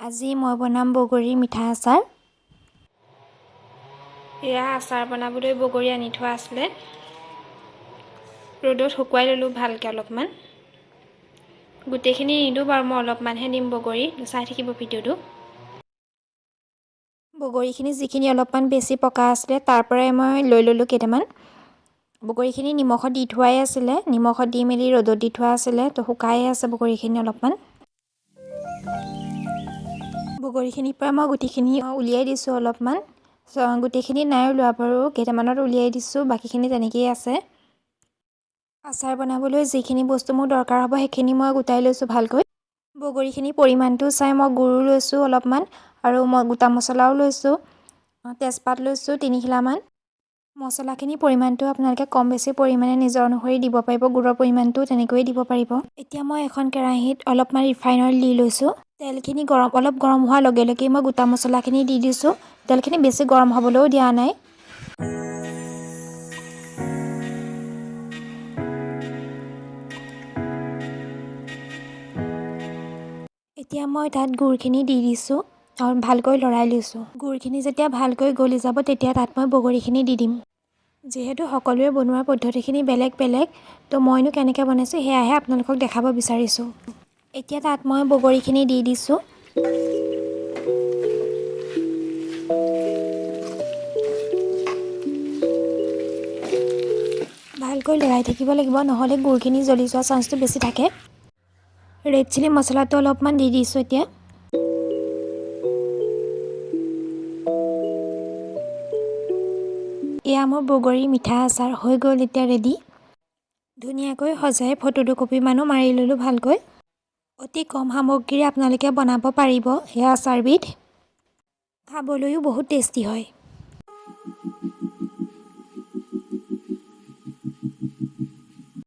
আজি মই বনাম বগৰীৰ মিঠা আচাৰ। এয়া আচাৰ বনাবলৈ বগৰী আনি থোৱা আছিলে। ৰ'দত শুকুৱাই ল'লোঁ ভালকৈ অলপমান। গোটেইখিনি নিদিওঁ বাৰু, মই অলপমানহে দিম বগৰী, চাই থাকিব ভিডিঅ'টো। বগৰীখিনি যিখিনি অলপমান বেছি পকা আছিলে তাৰ পৰাই মই লৈ ল'লোঁ কেইটামান। বগৰীখিনি নিমখত দি থোৱাই আছিলে, নিমখত দি মেলি ৰ'দত দি থোৱা আছিলে, তো শুকায়ে আছে বগৰীখিনি অলপমান। বগৰীখিনিৰ পৰা মই গুটিখিনি উলিয়াই দিছোঁ অলপমান। গোটেইখিনি নাই ওলোৱা বাৰু, কেইটামানত উলিয়াই দিছোঁ, বাকীখিনি তেনেকেই আছে। আচাৰ বনাবলৈ যিখিনি বস্তু মোৰ দৰকাৰ হ'ব সেইখিনি মই গোটাই লৈছোঁ ভালকৈ। বগৰীখিনিৰ পৰিমাণটো চাই মই গুৰো লৈছোঁ অলপমান, আৰু মই গোটা মছলাও লৈছোঁ। তেজপাত লৈছোঁ 3 খিলামান। মছলাখিনিৰ পৰিমাণটো আপোনালোকে কম বেছি পৰিমাণে নিজৰ অনুসৰি দিব পাৰিব, গুড়ৰ পৰিমাণটো তেনেকৈয়ে দিব পাৰিব। এতিয়া মই এখন কেৰাহীত অলপমান ৰিফাইন অইল দি লৈছোঁ। তেলখিনি অলপ গৰম হোৱাৰ লগে লগেই মই গোটা মছলাখিনি দি দিছোঁ। তেলখিনি বেছি গৰম হ'বলৈও দিয়া নাই। এতিয়া মই তাত গুড়খিনি দি দিছোঁ আৰু ভালকৈ লৰাই লৈছোঁ। গুড়খিনি যেতিয়া ভালকৈ গলি যাব তেতিয়া তাত মই বগৰীখিনি দি দিম। যিহেতু সকলোৱে বনোৱাৰ পদ্ধতিখিনি বেলেগ বেলেগ, তো মইনো কেনেকৈ বনাইছোঁ সেয়াহে আপোনালোকক দেখাব বিচাৰিছোঁ। এতিয়া তাত মই বগৰীখিনি দি দিছোঁ। ভালকৈ লৰাই থাকিব লাগিব, নহ'লে গুড়খিনি জ্বলি যোৱাৰ চান্সটো বেছি থাকে। ৰেড চিলি মছলাটো অলপমান দি দিছোঁ এতিয়া। এয়া মোৰ বগৰীৰ মিঠা আচাৰ হৈ গ'ল এতিয়া ৰেডি। ধুনীয়াকৈ সজাই ফটো দুকপিমানো মাৰি ল'লোঁ ভালকৈ। অতি কম সামগ্ৰীৰে আপোনালোকে বনাব পাৰিব এই আচাৰবিধ। খাবলৈও বহুত টেষ্টি হয়।